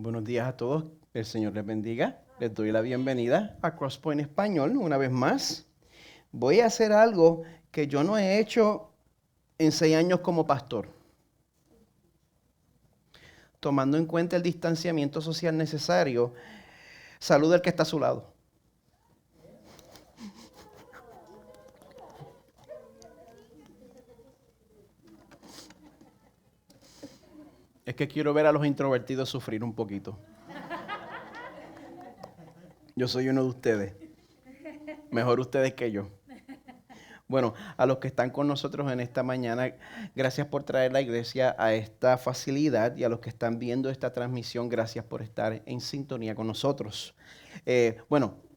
Buenos días a todos, el Señor les bendiga. Les doy la bienvenida a Crosspoint Español una vez más. Voy a hacer algo que yo no he hecho en 6 años como pastor. Tomando en cuenta el distanciamiento social necesario, saluda al que está a su lado. Es que quiero ver a los introvertidos sufrir un poquito. Yo soy uno de ustedes. Mejor ustedes que yo. Bueno, a los que están con nosotros en esta mañana, gracias por traer la iglesia a esta facilidad, y a los que están viendo esta transmisión, gracias por estar en sintonía con nosotros.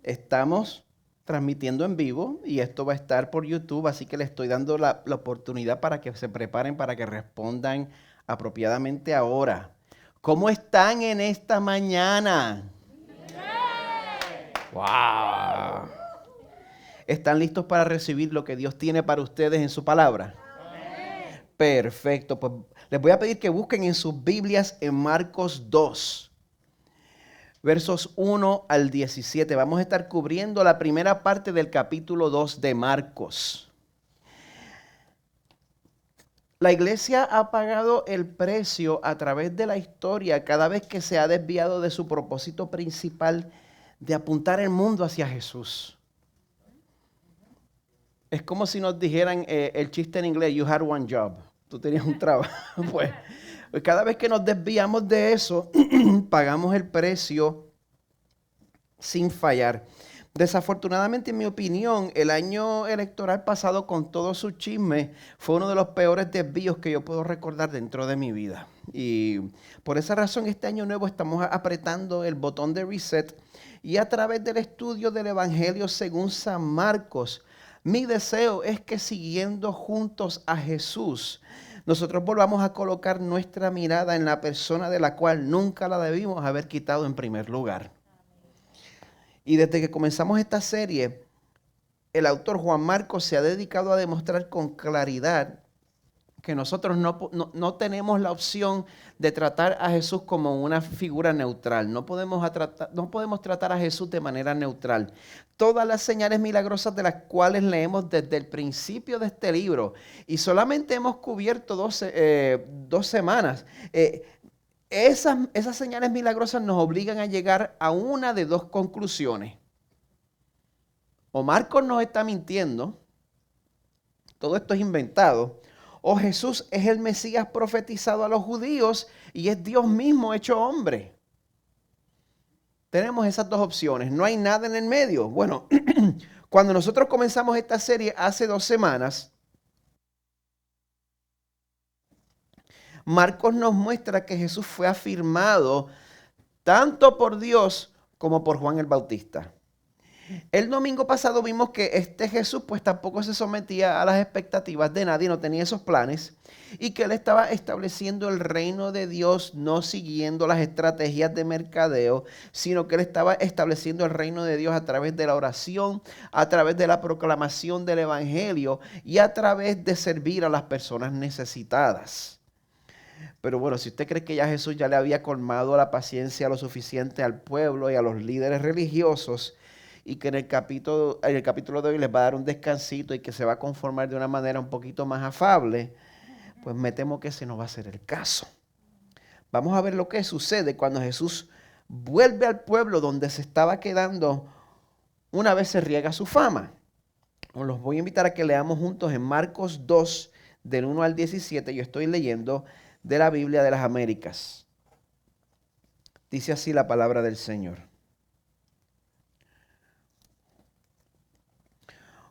Estamos transmitiendo en vivo y esto va a estar por YouTube, así que les estoy dando la oportunidad para que se preparen, para que respondan apropiadamente ahora. ¿Cómo están en esta mañana? ¡Wow! ¿Están listos para recibir lo que Dios tiene para ustedes en su palabra? Amén. Perfecto. Pues les voy a pedir que busquen en sus Biblias en Marcos 2, versos 1 al 17. Vamos a estar cubriendo la primera parte del capítulo 2 de Marcos. La iglesia ha pagado el precio a través de la historia cada vez que se ha desviado de su propósito principal de apuntar el mundo hacia Jesús. Es como si nos dijeran el chiste en inglés, you had one job. Tú tenías un trabajo. Pues cada vez que nos desviamos de eso, pagamos el precio sin fallar. Desafortunadamente, en mi opinión, el año electoral pasado, con todo su chisme, fue uno de los peores desvíos que yo puedo recordar dentro de mi vida. Y por esa razón, este año nuevo estamos apretando el botón de reset, y a través del estudio del Evangelio según San Marcos, mi deseo es que, siguiendo juntos a Jesús, nosotros volvamos a colocar nuestra mirada en la persona de la cual nunca la debimos haber quitado en primer lugar. Y desde que comenzamos esta serie, el autor Juan Marcos se ha dedicado a demostrar con claridad que nosotros no tenemos la opción de tratar a Jesús como una figura neutral. No podemos tratar a Jesús de manera neutral. Todas las señales milagrosas de las cuales leemos desde el principio de este libro, y solamente hemos cubierto 2 semanas, esas señales milagrosas nos obligan a llegar a una de 2 conclusiones. O Marcos nos está mintiendo, todo esto es inventado, o Jesús es el Mesías profetizado a los judíos y es Dios mismo hecho hombre. Tenemos esas 2 opciones, no hay nada en el medio. Bueno, cuando nosotros comenzamos esta serie hace 2 semanas, Marcos nos muestra que Jesús fue afirmado tanto por Dios como por Juan el Bautista. El domingo pasado vimos que este Jesús pues tampoco se sometía a las expectativas de nadie, no tenía esos planes, y que él estaba estableciendo el reino de Dios no siguiendo las estrategias de mercadeo, sino que él estaba estableciendo el reino de Dios a través de la oración, a través de la proclamación del evangelio y a través de servir a las personas necesitadas. Pero bueno, si usted cree que ya Jesús ya le había colmado la paciencia lo suficiente al pueblo y a los líderes religiosos, y que en el capítulo de hoy les va a dar un descansito y que se va a conformar de una manera un poquito más afable, pues me temo que ese no va a ser el caso. Vamos a ver lo que sucede cuando Jesús vuelve al pueblo donde se estaba quedando una vez se riega su fama. Los voy a invitar a que leamos juntos en Marcos 2, del 1 al 17. Yo estoy leyendo de la Biblia de las Américas. Dice así la palabra del Señor.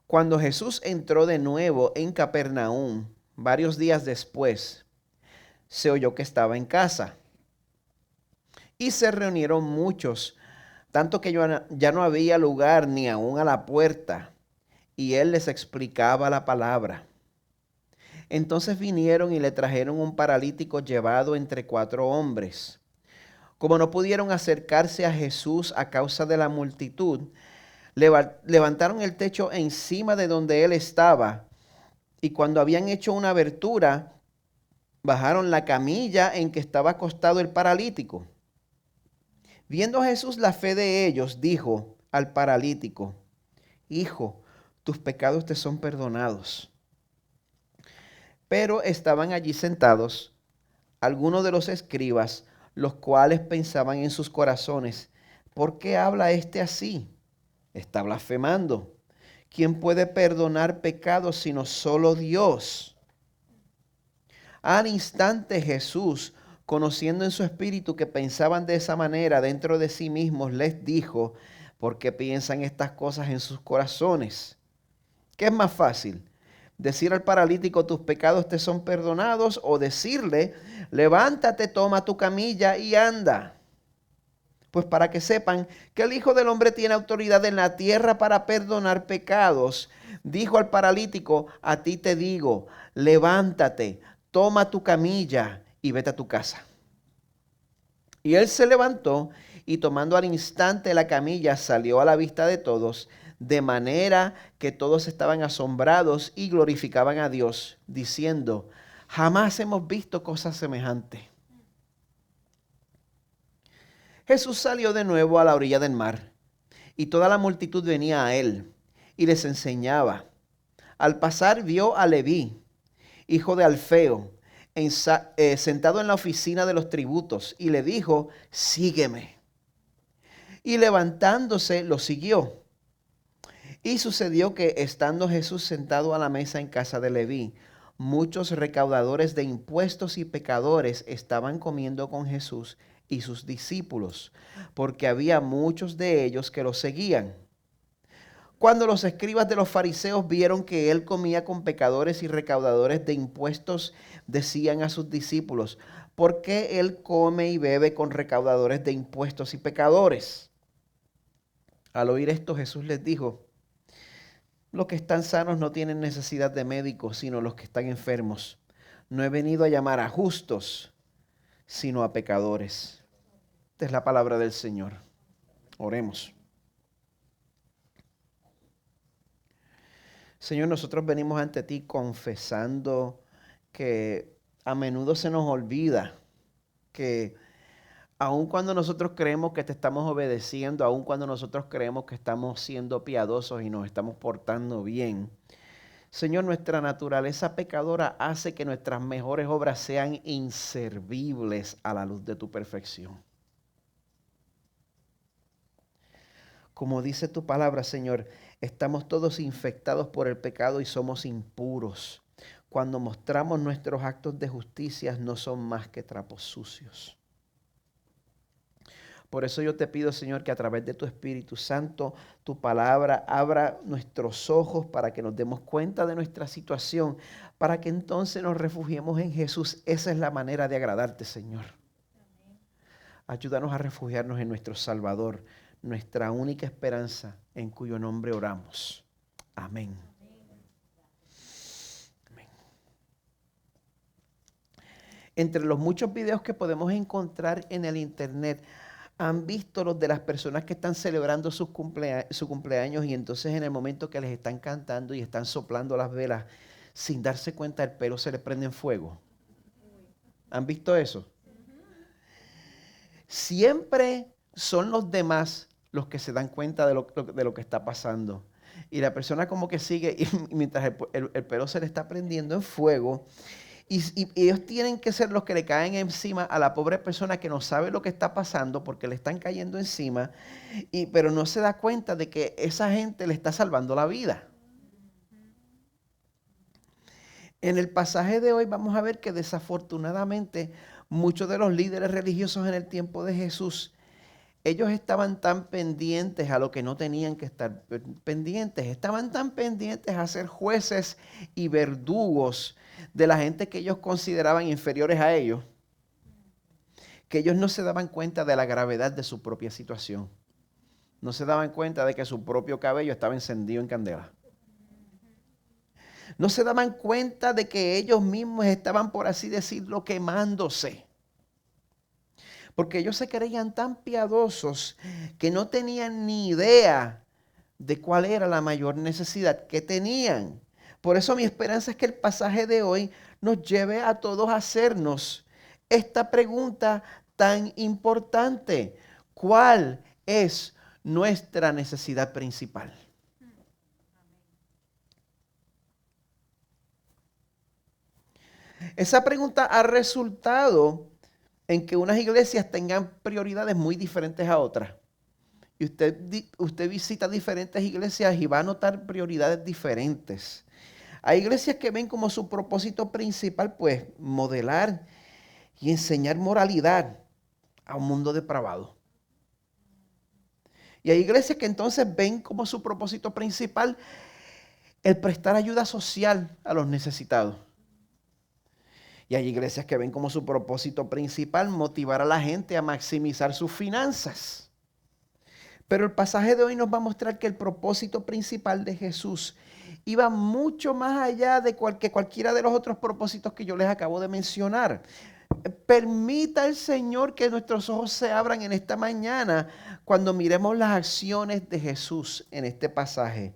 Cuando Jesús entró de nuevo en Capernaum, varios días después, se oyó que estaba en casa. Y se reunieron muchos, tanto que ya no había lugar ni aún a la puerta, y él les explicaba la palabra. Entonces vinieron y le trajeron un paralítico llevado entre 4 hombres. Como no pudieron acercarse a Jesús a causa de la multitud, levantaron el techo encima de donde él estaba, y cuando habían hecho una abertura, bajaron la camilla en que estaba acostado el paralítico. Viendo Jesús la fe de ellos, dijo al paralítico: Hijo, tus pecados te son perdonados. Pero estaban allí sentados algunos de los escribas, los cuales pensaban en sus corazones: ¿por qué habla éste así? Está blasfemando. ¿Quién puede perdonar pecados sino solo Dios? Al instante Jesús, conociendo en su espíritu que pensaban de esa manera dentro de sí mismos, les dijo: ¿por qué piensan estas cosas en sus corazones? ¿Qué es más fácil? ¿Decir al paralítico tus pecados te son perdonados, o decirle levántate, toma tu camilla y anda? Pues para que sepan que el Hijo del Hombre tiene autoridad en la tierra para perdonar pecados, dijo al paralítico: a ti te digo, levántate, toma tu camilla y vete a tu casa. Y él se levantó y, tomando al instante la camilla, salió a la vista de todos, de manera que todos estaban asombrados y glorificaban a Dios, diciendo: jamás hemos visto cosa semejante. Jesús salió de nuevo a la orilla del mar, y toda la multitud venía a él, y les enseñaba. Al pasar vio a Leví, hijo de Alfeo, sentado en la oficina de los tributos, y le dijo: sígueme. Y levantándose lo siguió. Y sucedió que, estando Jesús sentado a la mesa en casa de Leví, muchos recaudadores de impuestos y pecadores estaban comiendo con Jesús y sus discípulos, porque había muchos de ellos que lo seguían. Cuando los escribas de los fariseos vieron que él comía con pecadores y recaudadores de impuestos, decían a sus discípulos: ¿por qué él come y bebe con recaudadores de impuestos y pecadores? Al oír esto, Jesús les dijo: los que están sanos no tienen necesidad de médicos, sino los que están enfermos. No he venido a llamar a justos, sino a pecadores. Esta es la palabra del Señor. Oremos. Señor, nosotros venimos ante ti confesando que a menudo se nos olvida que aun cuando nosotros creemos que te estamos obedeciendo, aun cuando nosotros creemos que estamos siendo piadosos y nos estamos portando bien, Señor, nuestra naturaleza pecadora hace que nuestras mejores obras sean inservibles a la luz de tu perfección. Como dice tu palabra, Señor, estamos todos infectados por el pecado y somos impuros. Cuando mostramos nuestros actos de justicia, no son más que trapos sucios. Por eso yo te pido, Señor, que a través de tu Espíritu Santo, tu palabra abra nuestros ojos para que nos demos cuenta de nuestra situación, para que entonces nos refugiemos en Jesús. Esa es la manera de agradarte, Señor. Ayúdanos a refugiarnos en nuestro Salvador, nuestra única esperanza, en cuyo nombre oramos. Amén. Amén. Entre los muchos videos que podemos encontrar en el internet, han visto los de las personas que están celebrando su cumpleaños, y entonces en el momento que les están cantando y están soplando las velas, sin darse cuenta el pelo se les prende en fuego. ¿Han visto eso? Siempre son los demás los que se dan cuenta de lo que está pasando. Y la persona como que sigue, y mientras el pelo se le está prendiendo en fuego, y ellos tienen que ser los que le caen encima a la pobre persona que no sabe lo que está pasando porque le están cayendo encima, pero no se da cuenta de que esa gente le está salvando la vida. En el pasaje de hoy vamos a ver que desafortunadamente muchos de los líderes religiosos en el tiempo de Jesús, ellos estaban tan pendientes a lo que no tenían que estar pendientes. Estaban tan pendientes a ser jueces y verdugos de la gente que ellos consideraban inferiores a ellos, que ellos no se daban cuenta de la gravedad de su propia situación. No se daban cuenta de que su propio cabello estaba encendido en candela. No se daban cuenta de que ellos mismos estaban, por así decirlo, quemándose. Porque ellos se creían tan piadosos que no tenían ni idea de cuál era la mayor necesidad que tenían. Por eso mi esperanza es que el pasaje de hoy nos lleve a todos a hacernos esta pregunta tan importante. ¿Cuál es nuestra necesidad principal? Esa pregunta ha resultado en que unas iglesias tengan prioridades muy diferentes a otras. Y usted visita diferentes iglesias y va a notar prioridades diferentes. Hay iglesias que ven como su propósito principal, pues, modelar y enseñar moralidad a un mundo depravado. Y hay iglesias que entonces ven como su propósito principal el prestar ayuda social a los necesitados. Y hay iglesias que ven como su propósito principal motivar a la gente a maximizar sus finanzas. Pero el pasaje de hoy nos va a mostrar que el propósito principal de Jesús iba mucho más allá de cualquiera de los otros propósitos que yo les acabo de mencionar. Permita el Señor que nuestros ojos se abran en esta mañana cuando miremos las acciones de Jesús en este pasaje.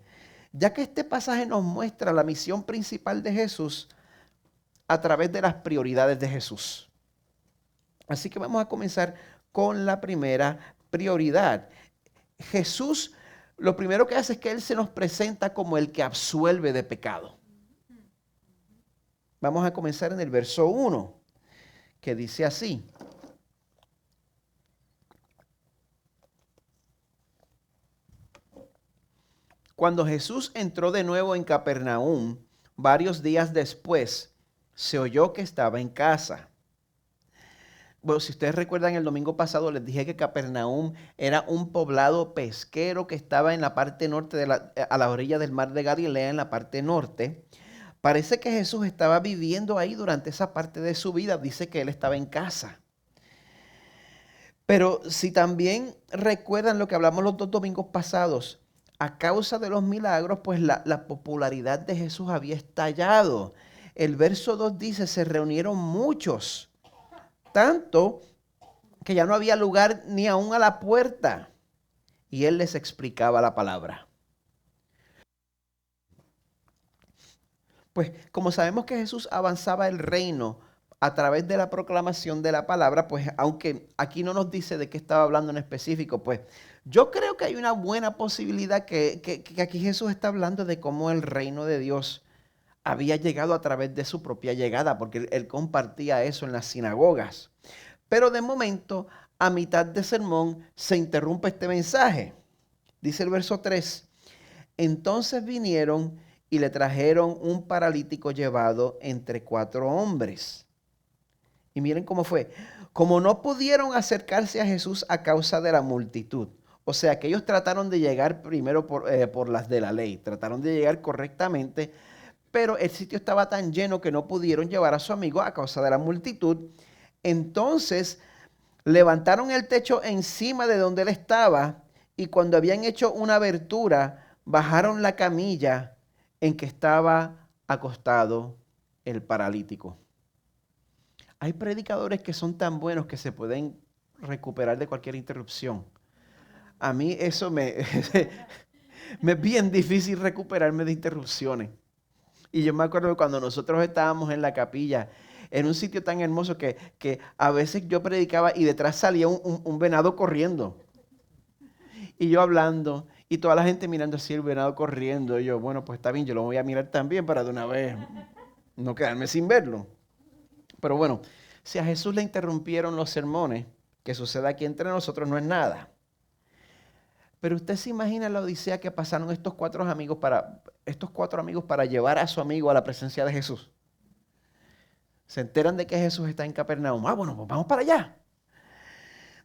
Ya que este pasaje nos muestra la misión principal de Jesús a través de las prioridades de Jesús. Así que vamos a comenzar con la primera prioridad. Jesús, lo primero que hace es que Él se nos presenta como el que absuelve de pecado. Vamos a comenzar en el verso 1, que dice así. Cuando Jesús entró de nuevo en Capernaum, varios días después, se oyó que estaba en casa. Bueno, si ustedes recuerdan, el domingo pasado les dije que Capernaum era un poblado pesquero que estaba en la parte norte, a la orilla del mar de Galilea, en la parte norte. Parece que Jesús estaba viviendo ahí durante esa parte de su vida. Dice que Él estaba en casa. Pero si también recuerdan lo que hablamos los dos domingos pasados, a causa de los milagros, pues la popularidad de Jesús había estallado. El verso 2 dice, se reunieron muchos, tanto que ya no había lugar ni aún a la puerta. Y Él les explicaba la palabra. Pues como sabemos que Jesús avanzaba el reino a través de la proclamación de la palabra, pues aunque aquí no nos dice de qué estaba hablando en específico, pues yo creo que hay una buena posibilidad que aquí Jesús está hablando de cómo el reino de Dios había llegado a través de su propia llegada, porque él compartía eso en las sinagogas. Pero de momento, a mitad de sermón, se interrumpe este mensaje. Dice el verso 3, entonces vinieron y le trajeron un paralítico llevado entre 4 hombres. Y miren cómo fue. Como no pudieron acercarse a Jesús a causa de la multitud. O sea que ellos trataron de llegar primero por las de la ley. Trataron de llegar correctamente. Pero el sitio estaba tan lleno que no pudieron llevar a su amigo a causa de la multitud. Entonces levantaron el techo encima de donde él estaba. Y cuando habían hecho una abertura, bajaron la camilla en que estaba acostado el paralítico. Hay predicadores que son tan buenos que se pueden recuperar de cualquier interrupción. A mí eso me es bien difícil recuperarme de interrupciones. Y yo me acuerdo que cuando nosotros estábamos en la capilla, en un sitio tan hermoso que a veces yo predicaba y detrás salía un venado corriendo. Y yo hablando y toda la gente mirando así el venado corriendo. Y yo, bueno, pues está bien, yo lo voy a mirar también para de una vez no quedarme sin verlo. Pero bueno, si a Jesús le interrumpieron los sermones, que suceda aquí entre nosotros no es nada. Pero usted se imagina la odisea que pasaron estos cuatro amigos para llevar a su amigo a la presencia de Jesús. Se enteran de que Jesús está en Capernaum. Ah, bueno, pues vamos para allá.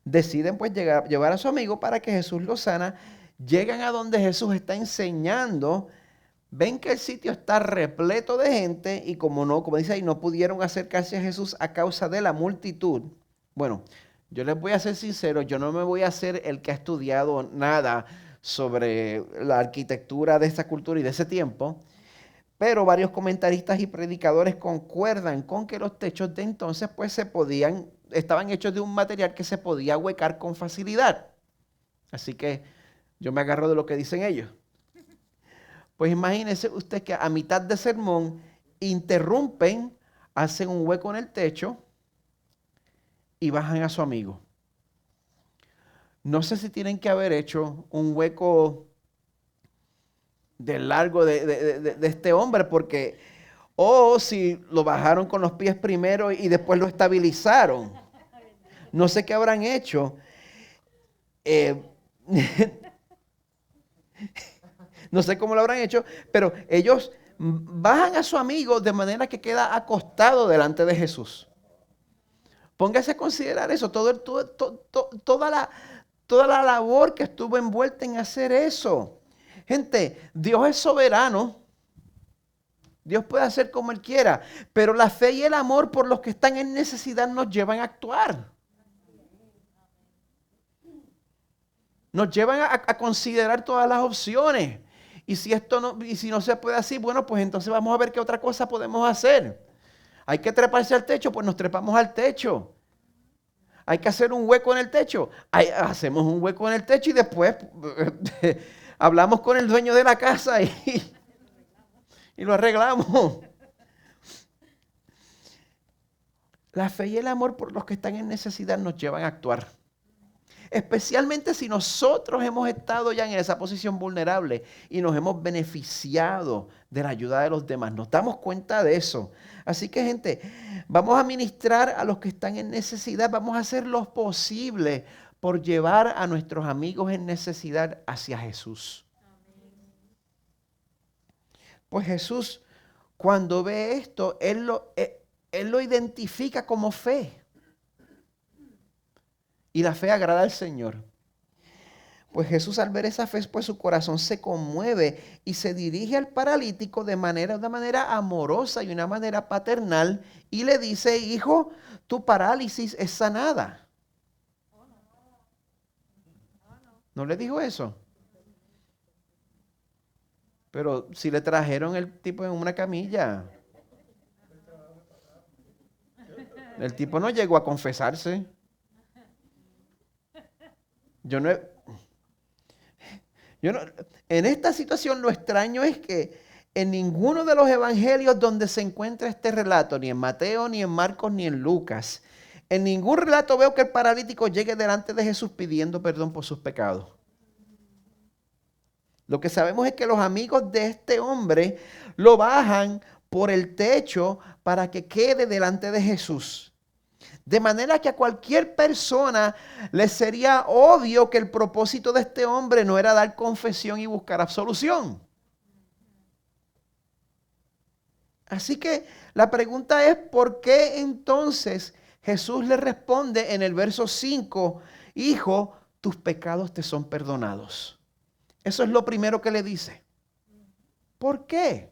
Deciden pues llevar a su amigo para que Jesús lo sana. Llegan a donde Jesús está enseñando. Ven que el sitio está repleto de gente y como dice ahí, no pudieron acercarse a Jesús a causa de la multitud. Bueno, yo les voy a ser sincero, yo no me voy a hacer el que ha estudiado nada sobre la arquitectura de esta cultura y de ese tiempo, pero varios comentaristas y predicadores concuerdan con que los techos de entonces pues estaban hechos de un material que se podía huecar con facilidad. Así que yo me agarro de lo que dicen ellos. Pues imagínese usted que a mitad de sermón interrumpen, hacen un hueco en el techo y bajan a su amigo. No sé si tienen que haber hecho un hueco del largo de este hombre, porque, o si lo bajaron con los pies primero y después lo estabilizaron. No sé qué habrán hecho. Eh, no sé cómo lo habrán hecho, pero ellos bajan a su amigo de manera que queda acostado delante de Jesús. Póngase a considerar eso, toda la labor que estuvo envuelta en hacer eso. Gente, Dios es soberano. Dios puede hacer como Él quiera, pero la fe y el amor por los que están en necesidad nos llevan a actuar. Nos llevan a considerar todas las opciones. Y si no se puede así, bueno, pues entonces vamos a ver qué otra cosa podemos hacer. Hay que treparse al techo, pues nos trepamos al techo. Hay que hacer un hueco en el techo. Hacemos un hueco en el techo y después hablamos con el dueño de la casa y lo arreglamos. La fe y el amor por los que están en necesidad nos llevan a actuar. Especialmente si nosotros hemos estado ya en esa posición vulnerable y nos hemos beneficiado de la ayuda de los demás. Nos damos cuenta de eso. Así que, gente, vamos a ministrar a los que están en necesidad. Vamos a hacer lo posible por llevar a nuestros amigos en necesidad hacia Jesús. Pues Jesús, cuando ve esto, Él lo identifica como fe. Y la fe agrada al Señor. Pues Jesús, al ver esa fe, pues su corazón se conmueve y se dirige al paralítico de una manera amorosa y una manera paternal y le dice: hijo, tu parálisis es sanada. ¿No le dijo eso? Pero si le trajeron el tipo en una camilla. El tipo no llegó a confesarse. En esta situación lo extraño es que en ninguno de los evangelios donde se encuentra este relato, ni en Mateo, ni en Marcos, ni en Lucas, en ningún relato veo que el paralítico llegue delante de Jesús pidiendo perdón por sus pecados. Lo que sabemos es que los amigos de este hombre lo bajan por el techo para que quede delante de Jesús. De manera que a cualquier persona le sería obvio que el propósito de este hombre no era dar confesión y buscar absolución. Así que la pregunta es: ¿por qué entonces Jesús le responde en el verso 5, hijo, tus pecados te son perdonados? Eso es lo primero que le dice. ¿Por qué?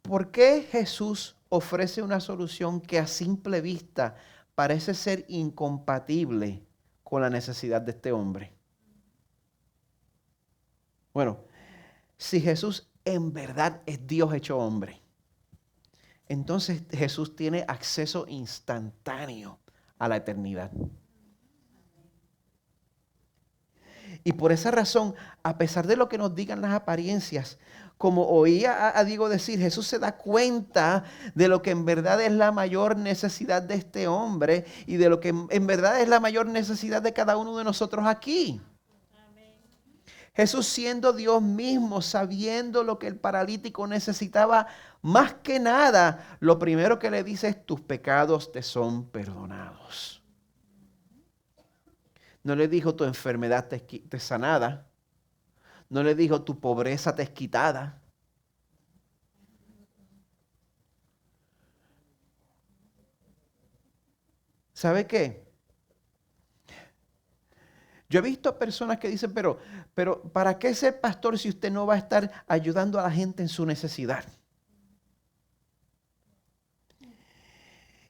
¿Por qué Jesús ofrece una solución que a simple vista parece ser incompatible con la necesidad de este hombre? Bueno, si Jesús en verdad es Dios hecho hombre, entonces Jesús tiene acceso instantáneo a la eternidad. Y por esa razón, a pesar de lo que nos digan las apariencias, como oía a Diego decir, Jesús se da cuenta de lo que en verdad es la mayor necesidad de este hombre y de lo que en verdad es la mayor necesidad de cada uno de nosotros aquí. Jesús, siendo Dios mismo, sabiendo lo que el paralítico necesitaba, más que nada, lo primero que le dice es: tus pecados te son perdonados. No le dijo: tu enfermedad te es sanada. No le dijo: tu pobreza te es quitada. ¿Sabe qué? Yo he visto personas que dicen, pero ¿para qué ser pastor si usted no va a estar ayudando a la gente en su necesidad?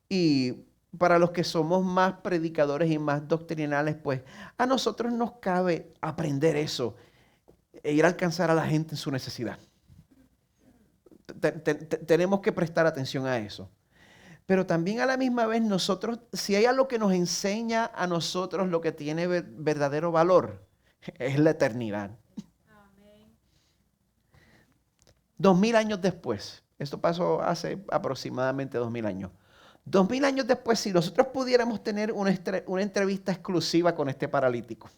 Y para los que somos más predicadores y más doctrinales, pues a nosotros nos cabe aprender eso e ir a alcanzar a la gente en su necesidad. Tenemos que prestar atención a eso. Pero también a la misma vez nosotros, si hay algo que nos enseña a nosotros lo que tiene verdadero valor, es la eternidad. 2000 años después, Esto pasó hace aproximadamente 2000 años. 2000 años después, si nosotros pudiéramos tener una entrevista exclusiva con este paralítico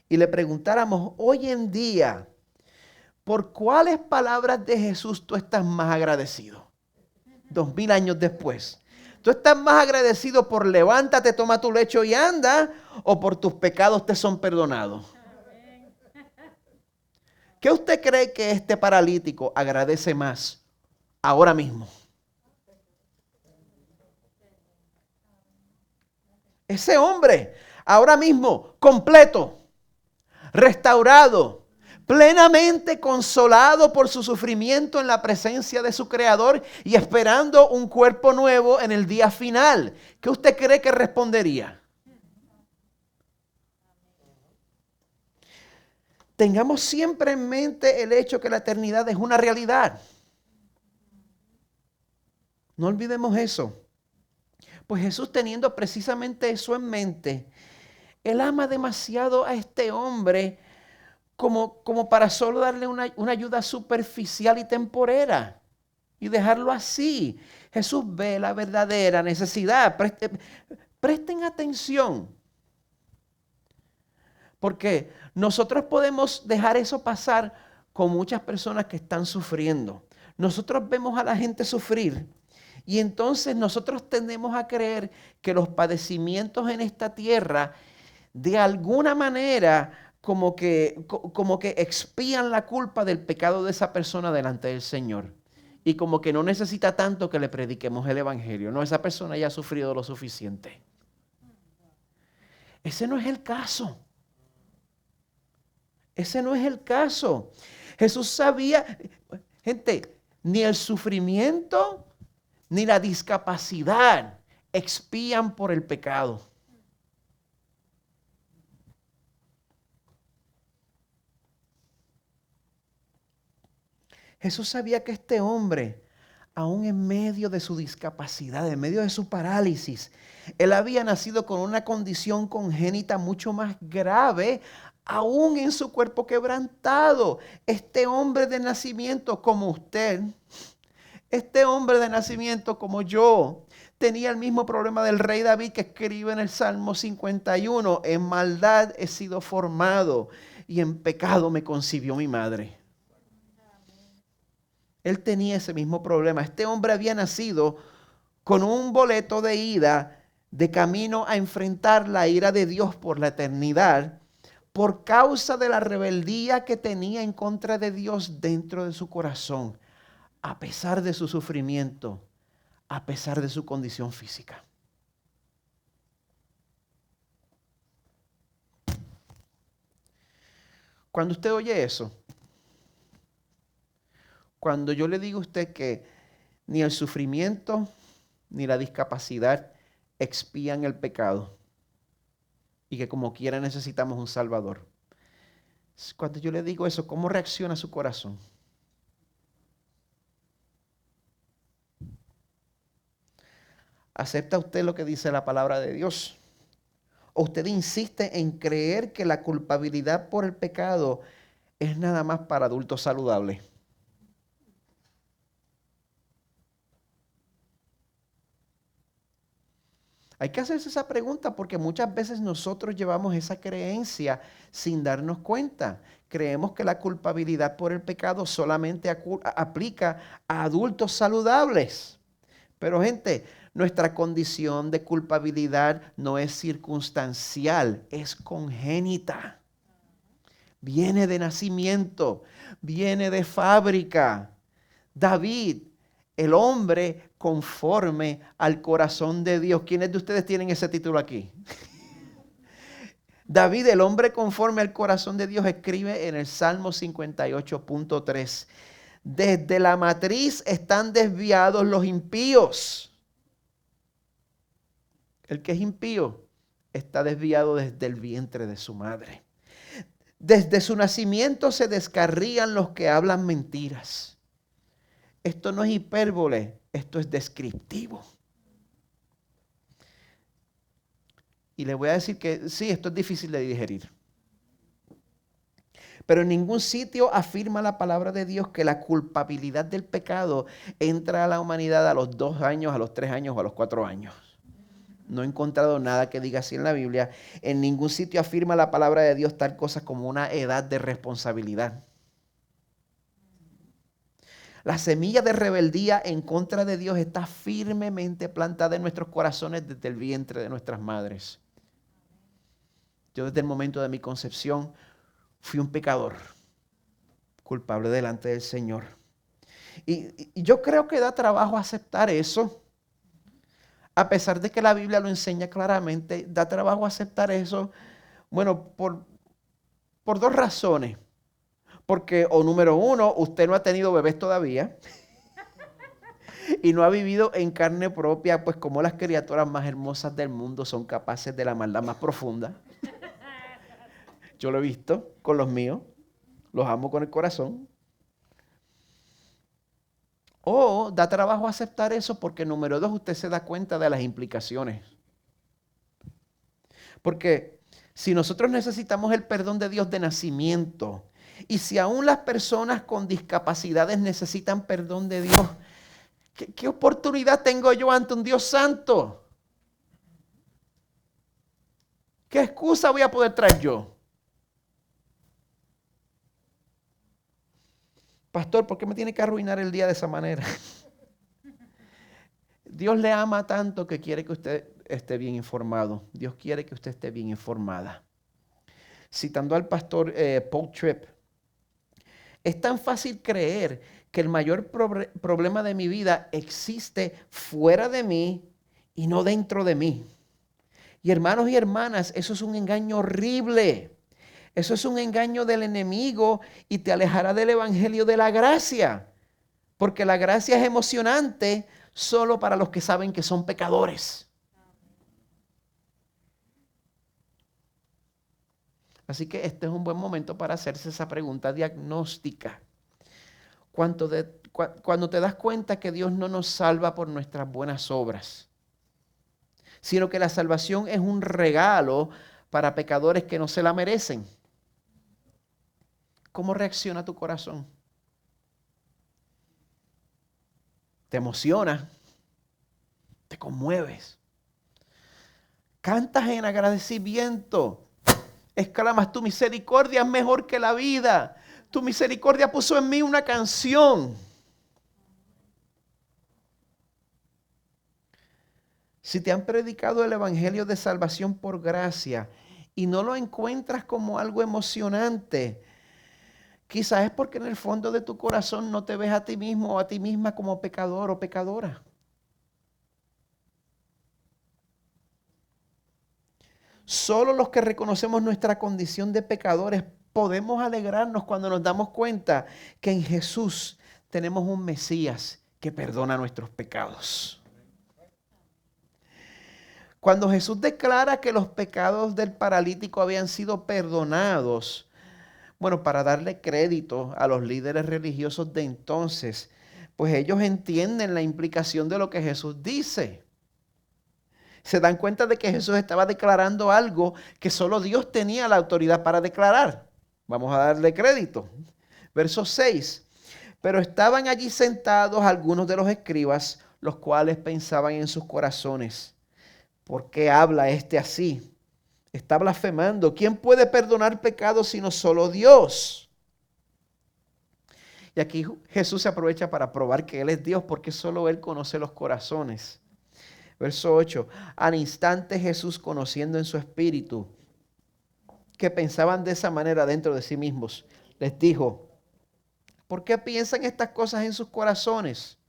y le preguntáramos hoy en día, ¿por cuáles palabras de Jesús tú estás más agradecido? 2000 años después. ¿Tú estás más agradecido por levántate, toma tu lecho y anda, o por tus pecados te son perdonados? ¿Qué usted cree que este paralítico agradece más ahora mismo? Ese hombre, ahora mismo, completo, restaurado, plenamente consolado por su sufrimiento en la presencia de su Creador y esperando un cuerpo nuevo en el día final. ¿Qué usted cree que respondería? Tengamos siempre en mente el hecho que la eternidad es una realidad. No olvidemos eso. Pues Jesús, teniendo precisamente eso en mente, Él ama demasiado a este hombre como para solo darle una ayuda superficial y temporera y dejarlo así. Jesús ve la verdadera necesidad. Presten atención. Porque nosotros podemos dejar eso pasar con muchas personas que están sufriendo. Nosotros vemos a la gente sufrir y entonces nosotros tendemos a creer que los padecimientos en esta tierra de alguna manera como que expían la culpa del pecado de esa persona delante del Señor. Y como que no necesita tanto que le prediquemos el evangelio. No, esa persona ya ha sufrido lo suficiente. Ese no es el caso. Ese no es el caso. Jesús sabía, gente, ni el sufrimiento ni la discapacidad expían por el pecado. Jesús sabía que este hombre, aún en medio de su discapacidad, en medio de su parálisis, él había nacido con una condición congénita mucho más grave, aún en su cuerpo quebrantado. Este hombre de nacimiento como usted, este hombre de nacimiento como yo, tenía el mismo problema del rey David que escribe en el Salmo 51. En maldad he sido formado y en pecado me concibió mi madre. Él tenía ese mismo problema. Este hombre había nacido con un boleto de ida de camino a enfrentar la ira de Dios por la eternidad por causa de la rebeldía que tenía en contra de Dios dentro de su corazón, a pesar de su sufrimiento, a pesar de su condición física. Cuando usted oye eso, cuando yo le digo a usted que ni el sufrimiento ni la discapacidad expían el pecado y que como quiera necesitamos un Salvador. Cuando yo le digo eso, ¿cómo reacciona su corazón? ¿Acepta usted lo que dice la palabra de Dios? ¿O usted insiste en creer que la culpabilidad por el pecado es nada más para adultos saludables? Hay que hacerse esa pregunta porque muchas veces nosotros llevamos esa creencia sin darnos cuenta. Creemos que la culpabilidad por el pecado solamente aplica a adultos saludables. Pero gente, nuestra condición de culpabilidad no es circunstancial, es congénita. Viene de nacimiento, viene de fábrica. David, el hombre conforme al corazón de Dios. ¿Quiénes de ustedes tienen ese título aquí? David, el hombre conforme al corazón de Dios, escribe en el Salmo 58.3. Desde la matriz están desviados los impíos. El que es impío está desviado desde el vientre de su madre. Desde su nacimiento se descarrían los que hablan mentiras. Esto no es hipérbole, esto es descriptivo. Y le voy a decir que sí, esto es difícil de digerir. Pero en ningún sitio afirma la palabra de Dios que la culpabilidad del pecado entra a la humanidad a los 2 años, a los 3 años o a los 4 años. No he encontrado nada que diga así en la Biblia. En ningún sitio afirma la palabra de Dios tal cosa como una edad de responsabilidad. La semilla de rebeldía en contra de Dios está firmemente plantada en nuestros corazones desde el vientre de nuestras madres. Yo desde el momento de mi concepción fui un pecador, culpable delante del Señor. Y yo creo que da trabajo aceptar eso. A pesar de que la Biblia lo enseña claramente, da trabajo aceptar eso. Bueno, por 2 razones. Porque, o número 1, usted no ha tenido bebés todavía y no ha vivido en carne propia, pues como las criaturas más hermosas del mundo son capaces de la maldad más profunda. Yo lo he visto con los míos, los amo con el corazón. O da trabajo aceptar eso porque, número 2, usted se da cuenta de las implicaciones. Porque si nosotros necesitamos el perdón de Dios de nacimiento, y si aún las personas con discapacidades necesitan perdón de Dios, ¿qué oportunidad tengo yo ante un Dios santo? ¿Qué excusa voy a poder traer yo? Pastor, ¿por qué me tiene que arruinar el día de esa manera? Dios le ama tanto que quiere que usted esté bien informado. Dios quiere que usted esté bien informada. Citando al pastor Paul Tripp, es tan fácil creer que el mayor problema de mi vida existe fuera de mí y no dentro de mí. Y hermanos y hermanas, eso es un engaño horrible. Eso es un engaño del enemigo y te alejará del evangelio de la gracia. Porque la gracia es emocionante solo para los que saben que son pecadores. Así que este es un buen momento para hacerse esa pregunta diagnóstica. Cuando te das cuenta que Dios no nos salva por nuestras buenas obras, sino que la salvación es un regalo para pecadores que no se la merecen. ¿Cómo reacciona tu corazón? Te emociona, te conmueves, cantas en agradecimiento, exclamas, tu misericordia es mejor que la vida, tu misericordia puso en mí una canción. Si te han predicado el evangelio de salvación por gracia y no lo encuentras como algo emocionante, quizás es porque en el fondo de tu corazón no te ves a ti mismo o a ti misma como pecador o pecadora. Solo los que reconocemos nuestra condición de pecadores podemos alegrarnos cuando nos damos cuenta que en Jesús tenemos un Mesías que perdona nuestros pecados. Cuando Jesús declara que los pecados del paralítico habían sido perdonados, bueno, para darle crédito a los líderes religiosos de entonces, pues ellos entienden la implicación de lo que Jesús dice. Se dan cuenta de que Jesús estaba declarando algo que solo Dios tenía la autoridad para declarar. Vamos a darle crédito. Verso 6. Pero estaban allí sentados algunos de los escribas, los cuales pensaban en sus corazones: ¿por qué habla este así? Está blasfemando. ¿Quién puede perdonar pecados sino solo Dios? Y aquí Jesús se aprovecha para probar que Él es Dios, porque solo Él conoce los corazones. Verso 8. Al instante Jesús, conociendo en su espíritu que pensaban de esa manera dentro de sí mismos, les dijo: ¿por qué piensan estas cosas en sus corazones?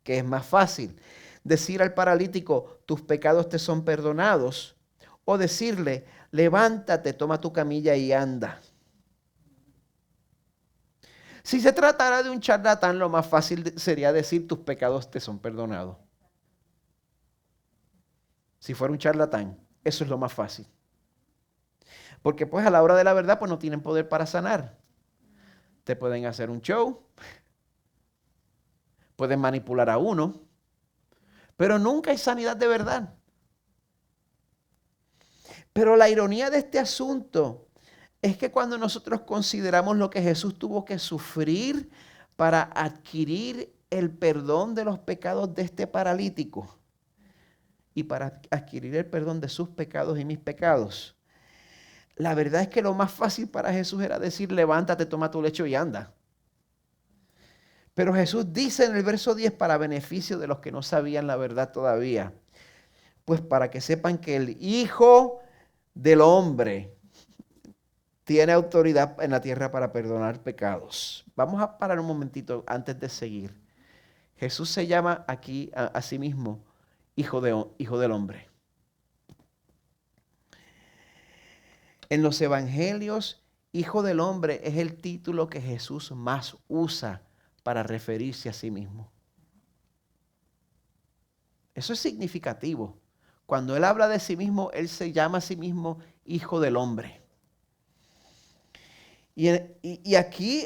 ¿Qué es más fácil? ¿Decir al paralítico, tus pecados te son perdonados? O decirle, levántate, toma tu camilla y anda. Si se tratara de un charlatán, lo más fácil sería decir, tus pecados te son perdonados. Si fuera un charlatán, eso es lo más fácil. Porque pues a la hora de la verdad, pues no tienen poder para sanar. Te pueden hacer un show, pueden manipular a uno, pero nunca hay sanidad de verdad. Pero la ironía de este asunto es que cuando nosotros consideramos lo que Jesús tuvo que sufrir para adquirir el perdón de los pecados de este paralítico y para adquirir el perdón de sus pecados y mis pecados, la verdad es que lo más fácil para Jesús era decir, levántate, toma tu lecho y anda. Pero Jesús dice en el verso 10, para beneficio de los que no sabían la verdad todavía, pues para que sepan que el Hijo del Hombre tiene autoridad en la tierra para perdonar pecados. Vamos a parar un momentito antes de seguir. Jesús se llama aquí a sí mismo Hijo del Hombre. En los evangelios, Hijo del Hombre es el título que Jesús más usa para referirse a sí mismo. Eso es significativo. Cuando Él habla de sí mismo, Él se llama a sí mismo Hijo del Hombre. Y aquí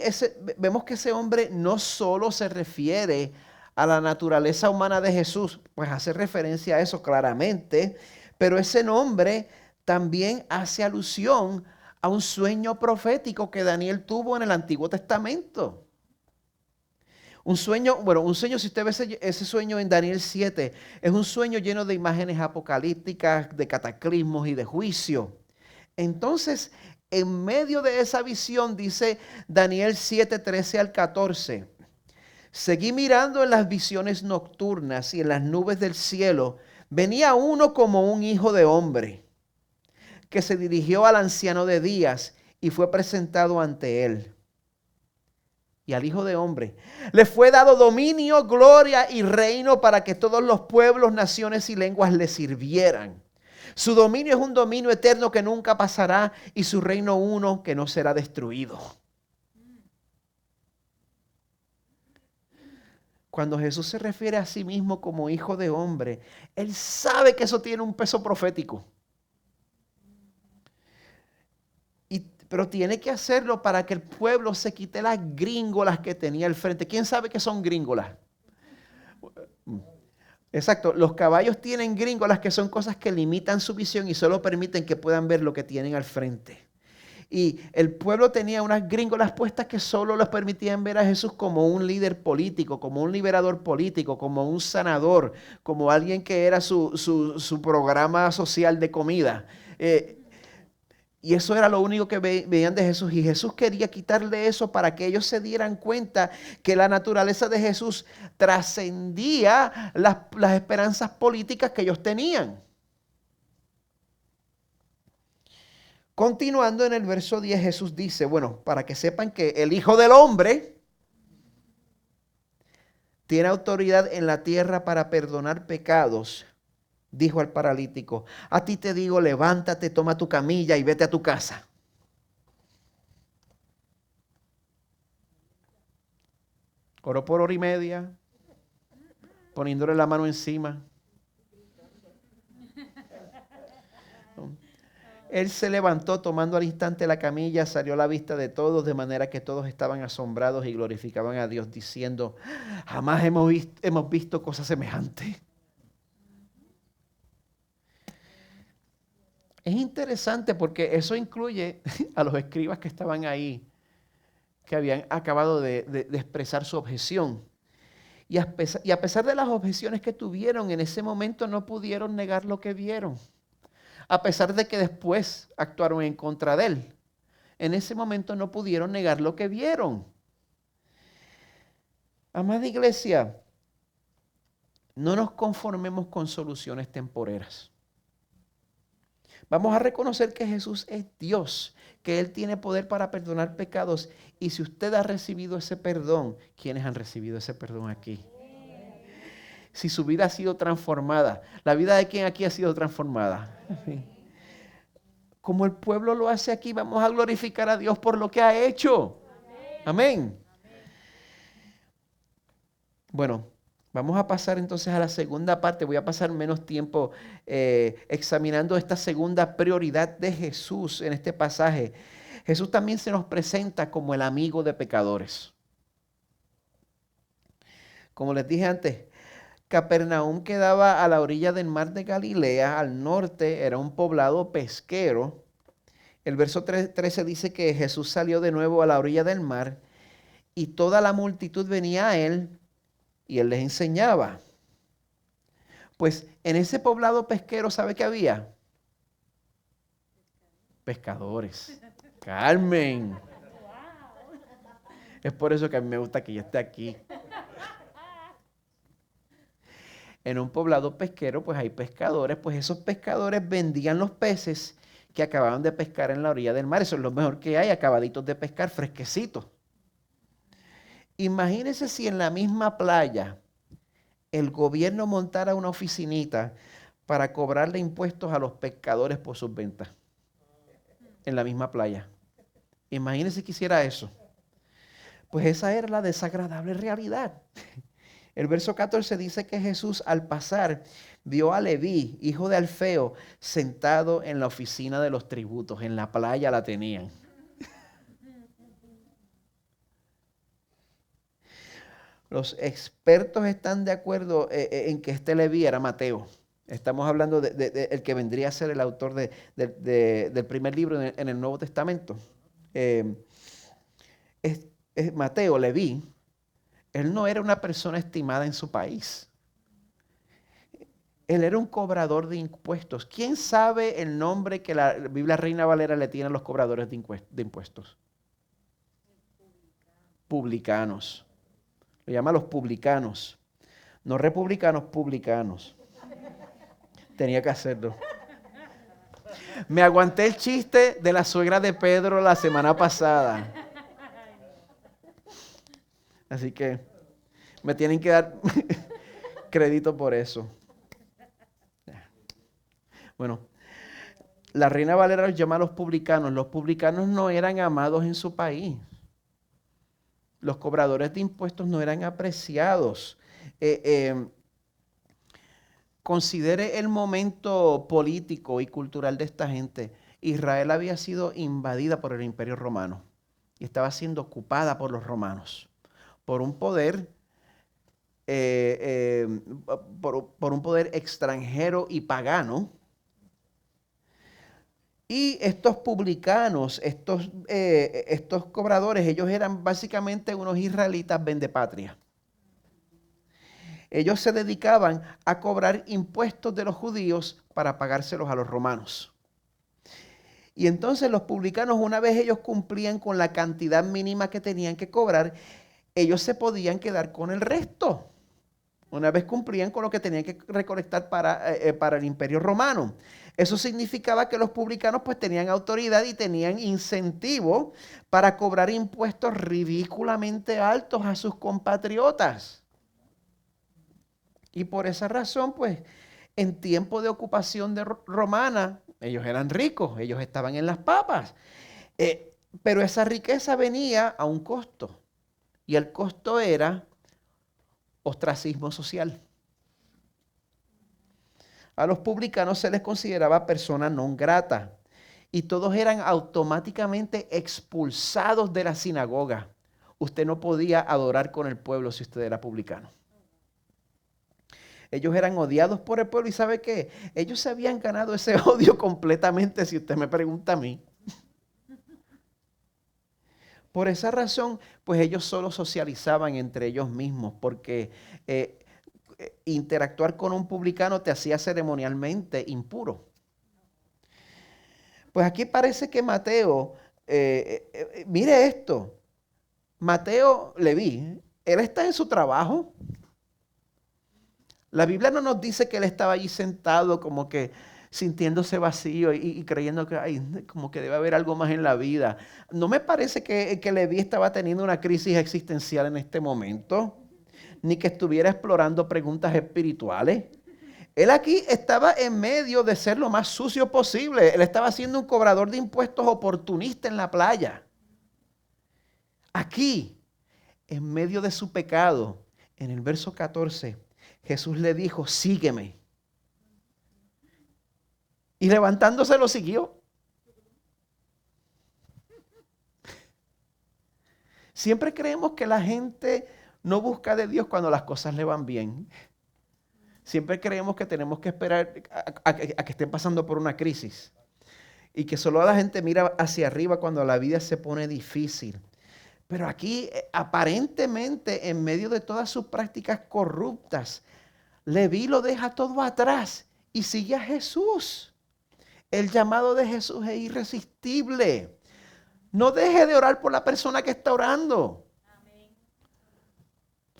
vemos que ese hombre no solo se refiere a la naturaleza humana de Jesús, pues hace referencia a eso claramente, pero ese nombre también hace alusión a un sueño profético que Daniel tuvo en el Antiguo Testamento. Un sueño, si usted ve ese sueño en Daniel 7, es un sueño lleno de imágenes apocalípticas, de cataclismos y de juicio. Entonces, en medio de esa visión, dice Daniel 7, 13 al 14, seguí mirando en las visiones nocturnas y en las nubes del cielo, venía uno como un hijo de hombre, que se dirigió al anciano de días y fue presentado ante él. Y al Hijo de Hombre le fue dado dominio, gloria y reino para que todos los pueblos, naciones y lenguas le sirvieran. Su dominio es un dominio eterno que nunca pasará y su reino uno que no será destruido. Cuando Jesús se refiere a sí mismo como Hijo de Hombre, Él sabe que eso tiene un peso profético. Pero tiene que hacerlo para que el pueblo se quite las gringolas que tenía al frente. ¿Quién sabe qué son gringolas? Exacto, los caballos tienen gringolas que son cosas que limitan su visión y solo permiten que puedan ver lo que tienen al frente. Y el pueblo tenía unas gringolas puestas que solo les permitían ver a Jesús como un líder político, como un liberador político, como un sanador, como alguien que era su programa social de comida. Y eso era lo único que veían de Jesús. Y Jesús quería quitarle eso para que ellos se dieran cuenta que la naturaleza de Jesús trascendía las esperanzas políticas que ellos tenían. Continuando en el verso 10, Jesús dice, bueno, para que sepan que el Hijo del Hombre tiene autoridad en la tierra para perdonar pecados, dijo al paralítico, a ti te digo, levántate, toma tu camilla y vete a tu casa. Oró por hora y media, poniéndole la mano encima. Él se levantó tomando al instante la camilla, salió a la vista de todos, de manera que todos estaban asombrados y glorificaban a Dios diciendo, jamás hemos visto cosa semejante. Es interesante porque eso incluye a los escribas que estaban ahí, que habían acabado de expresar su objeción. Y a pesar de las objeciones que tuvieron, en ese momento no pudieron negar lo que vieron. A pesar de que después actuaron en contra de él. En ese momento no pudieron negar lo que vieron. Amada iglesia, no nos conformemos con soluciones temporeras. Vamos a reconocer que Jesús es Dios, que Él tiene poder para perdonar pecados. Y si usted ha recibido ese perdón, ¿quiénes han recibido ese perdón aquí? Si su vida ha sido transformada, ¿la vida de quién aquí ha sido transformada? Como el pueblo lo hace aquí, vamos a glorificar a Dios por lo que ha hecho. Amén. Bueno, vamos a pasar entonces a la segunda parte. Voy a pasar menos tiempo examinando esta segunda prioridad de Jesús en este pasaje. Jesús también se nos presenta como el amigo de pecadores. Como les dije antes, Capernaum quedaba a la orilla del mar de Galilea, al norte, era un poblado pesquero. El verso 13 dice que Jesús salió de nuevo a la orilla del mar y toda la multitud venía a él y él les enseñaba. Pues en ese poblado pesquero, ¿sabe qué había? Pescadores. Carmen. Es por eso que a mí me gusta que ella esté aquí. En un poblado pesquero, pues hay pescadores, pues esos pescadores vendían los peces que acababan de pescar en la orilla del mar. Eso es lo mejor que hay, acabaditos de pescar, fresquecitos. Imagínense si en la misma playa el gobierno montara una oficinita para cobrarle impuestos a los pescadores por sus ventas. En la misma playa. Imagínense que hiciera eso. Pues esa era la desagradable realidad. El verso 14 dice que Jesús al pasar vio a Leví, hijo de Alfeo, sentado en la oficina de los tributos. En la playa la tenían. Los expertos están de acuerdo en que este Leví era Mateo. Estamos hablando de el que vendría a ser el autor del primer libro en el Nuevo Testamento. Es Mateo, Leví. Él no era una persona estimada en su país. Él era un cobrador de impuestos. ¿Quién sabe el nombre que la Biblia Reina Valera le tiene a los cobradores de impuestos? Publicanos. Lo llama los publicanos. No republicanos, publicanos. Tenía que hacerlo. Me aguanté el chiste de la suegra de Pedro la semana pasada. Así que me tienen que dar crédito por eso. Bueno, la Reina Valera los llama a los publicanos. Los publicanos no eran amados en su país. Los cobradores de impuestos no eran apreciados. Considere el momento político y cultural de esta gente. Israel había sido invadida por el Imperio Romano y estaba siendo ocupada por los romanos, por un poder, por un poder extranjero y pagano. Y estos publicanos, estos cobradores, ellos eran básicamente unos israelitas vendepatria. Ellos se dedicaban a cobrar impuestos de los judíos para pagárselos a los romanos. Y entonces los publicanos, una vez ellos cumplían con la cantidad mínima que tenían que cobrar, ellos se podían quedar con el resto. Una vez cumplían con lo que tenían que recolectar para el Imperio Romano. Eso significaba que los publicanos pues tenían autoridad y tenían incentivo para cobrar impuestos ridículamente altos a sus compatriotas. Y por esa razón, pues, en tiempo de ocupación romana, ellos eran ricos, ellos estaban en las papas. Pero esa riqueza venía a un costo. Y el costo era ostracismo social. A los publicanos se les consideraba persona non grata. Y todos eran automáticamente expulsados de la sinagoga. Usted no podía adorar con el pueblo si usted era publicano. Ellos eran odiados por el pueblo y ¿sabe qué? Ellos se habían ganado ese odio completamente, si usted me pregunta a mí. Por esa razón, pues ellos solo socializaban entre ellos mismos, porque interactuar con un publicano te hacía ceremonialmente impuro. Pues aquí parece que Mateo, mire esto, Mateo Leví, él está en su trabajo. La Biblia no nos dice que él estaba allí sentado como que sintiéndose vacío y creyendo que como que debe haber algo más en la vida. No me parece que Leví estaba teniendo una crisis existencial en este momento, ni que estuviera explorando preguntas espirituales. Él aquí estaba en medio de ser lo más sucio posible. Él estaba siendo un cobrador de impuestos oportunista en la playa. Aquí, en medio de su pecado, en el verso 14, Jesús le dijo, sígueme. Y levantándose lo siguió. Siempre creemos que la gente no busca de Dios cuando las cosas le van bien. Siempre creemos que tenemos que esperar a que estén pasando por una crisis. y que solo la gente mira hacia arriba cuando la vida se pone difícil. Pero aquí, aparentemente, en medio de todas sus prácticas corruptas, Leví lo deja todo atrás y sigue a Jesús. El llamado de Jesús es irresistible. No deje de orar por la persona que está orando. Amén.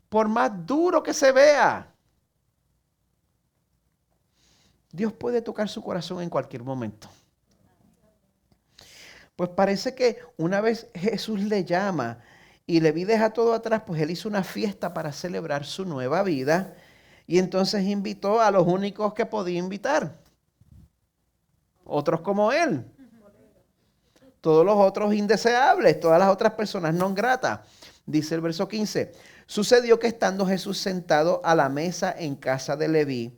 Por más duro que se vea. Dios puede tocar su corazón en cualquier momento. Pues parece que una vez Jesús le llama y Leví deja todo atrás, pues él hizo una fiesta para celebrar su nueva vida y entonces invitó a los únicos que podía invitar. Otros como él. Todos los otros indeseables, todas las otras personas no gratas. Dice el verso 15, sucedió que estando Jesús sentado a la mesa en casa de Leví,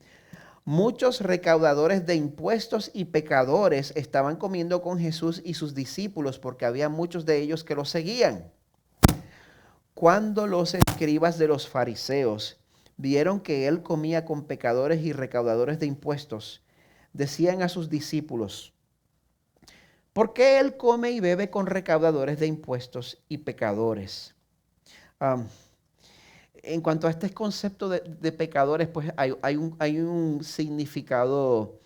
muchos recaudadores de impuestos y pecadores estaban comiendo con Jesús y sus discípulos porque había muchos de ellos que lo seguían. Cuando los escribas de los fariseos vieron que él comía con pecadores y recaudadores de impuestos, decían a sus discípulos, ¿por qué él come y bebe con recaudadores de impuestos y pecadores? En cuanto a este concepto de pecadores, pues hay un significado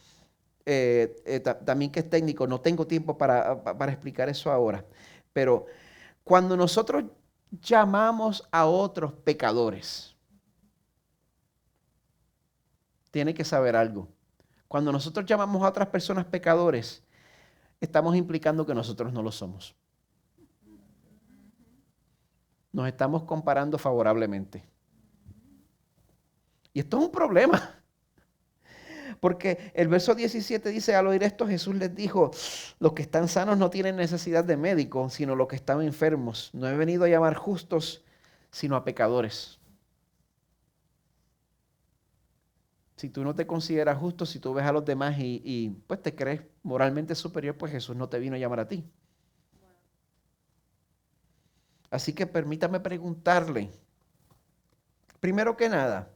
también que es técnico. No tengo tiempo para explicar eso ahora. Pero cuando nosotros llamamos a otros pecadores, tiene que saber algo. Cuando nosotros llamamos a otras personas pecadores, estamos implicando que nosotros no lo somos. Nos estamos comparando favorablemente. Y esto es un problema. Porque el verso 17 dice, al oír esto Jesús les dijo, los que están sanos no tienen necesidad de médico, sino los que están enfermos. No he venido a llamar justos, sino a pecadores. Si tú no te consideras justo, si tú ves a los demás y pues te crees moralmente superior, pues Jesús no te vino a llamar a ti. Así que permítame preguntarle, primero que nada,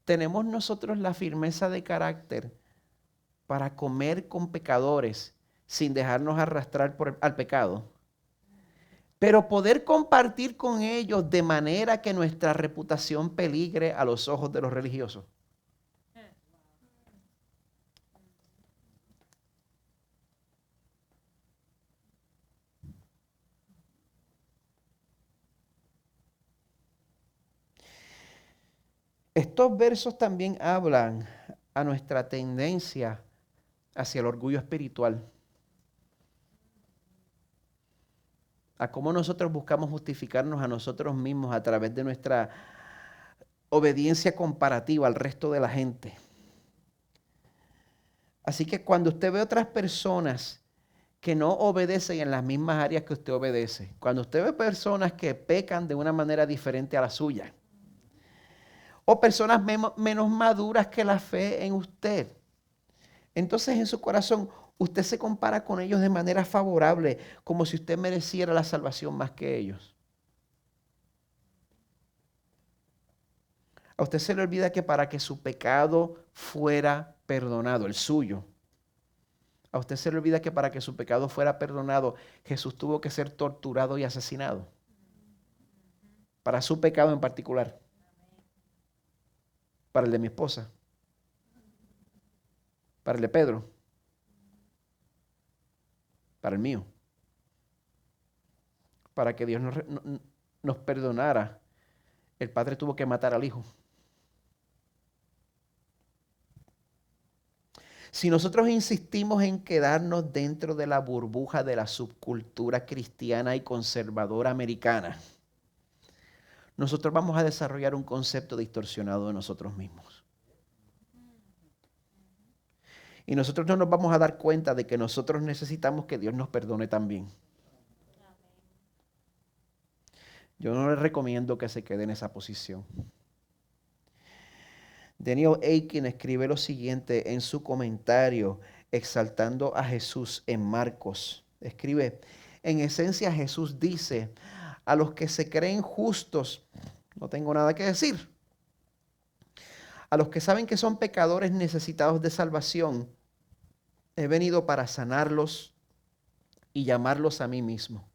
¿tenemos nosotros la firmeza de carácter para comer con pecadores sin dejarnos arrastrar al pecado? Pero poder compartir con ellos de manera que nuestra reputación peligre a los ojos de los religiosos. Estos versos también hablan a nuestra tendencia hacia el orgullo espiritual. A cómo nosotros buscamos justificarnos a nosotros mismos a través de nuestra obediencia comparativa al resto de la gente. Así que cuando usted ve otras personas que no obedecen en las mismas áreas que usted obedece, cuando usted ve personas que pecan de una manera diferente a la suya, o personas menos maduras que la fe en usted, entonces en su corazón usted se compara con ellos de manera favorable, como si usted mereciera la salvación más que ellos. A usted se le olvida que para que su pecado fuera perdonado, el suyo, a usted se le olvida que para que su pecado fuera perdonado, Jesús tuvo que ser torturado y asesinado. Para su pecado en particular. Para el de mi esposa. Para el de Pedro. Para el mío. Para que Dios nos perdonara, el Padre tuvo que matar al Hijo. Si nosotros insistimos en quedarnos dentro de la burbuja de la subcultura cristiana y conservadora americana, nosotros vamos a desarrollar un concepto distorsionado de nosotros mismos. Y nosotros no nos vamos a dar cuenta de que nosotros necesitamos que Dios nos perdone también. Yo no le recomiendo que se quede en esa posición. Daniel Akin escribe lo siguiente en su comentario, exaltando a Jesús en Marcos. Escribe, en esencia Jesús dice, a los que se creen justos, no tengo nada que decir. A los que saben que son pecadores necesitados de salvación, He venido para sanarlos y llamarlos a mí mismo.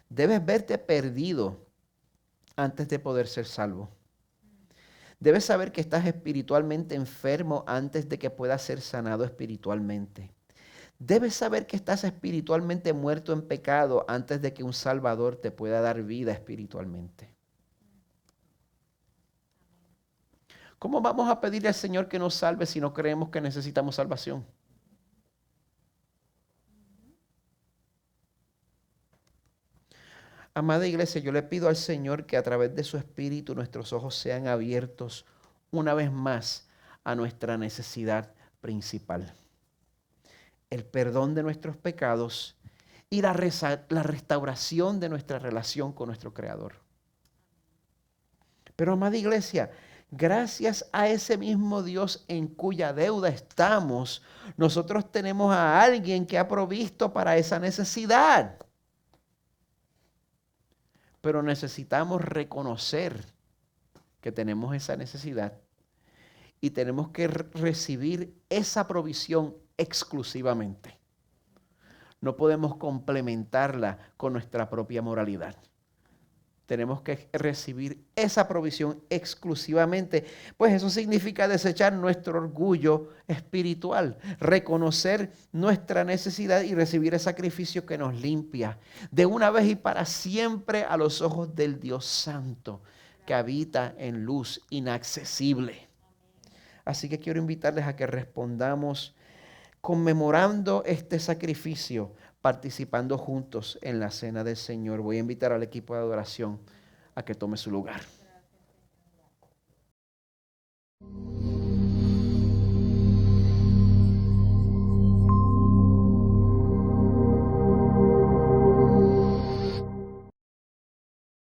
Debes verte perdido antes de poder ser salvo. Debes saber que estás espiritualmente enfermo antes de que puedas ser sanado espiritualmente. Debes saber que estás espiritualmente muerto en pecado antes de que un Salvador te pueda dar vida espiritualmente. ¿Cómo vamos a pedirle al Señor que nos salve si no creemos que necesitamos salvación? Amada iglesia, yo le pido al Señor que a través de su Espíritu nuestros ojos sean abiertos una vez más a nuestra necesidad principal. El perdón de nuestros pecados y la restauración de nuestra relación con nuestro Creador. Pero amada iglesia, gracias a ese mismo Dios en cuya deuda estamos, nosotros tenemos a alguien que ha provisto para esa necesidad. Pero necesitamos reconocer que tenemos esa necesidad y tenemos que recibir esa provisión exclusivamente. No podemos complementarla con nuestra propia moralidad. Tenemos que recibir esa provisión exclusivamente, pues eso significa desechar nuestro orgullo espiritual, reconocer nuestra necesidad y recibir el sacrificio que nos limpia de una vez y para siempre a los ojos del Dios Santo que habita en luz inaccesible. Así que quiero invitarles a que respondamos conmemorando este sacrificio, participando juntos en la cena del Señor. Voy a invitar al equipo de adoración a que tome su lugar.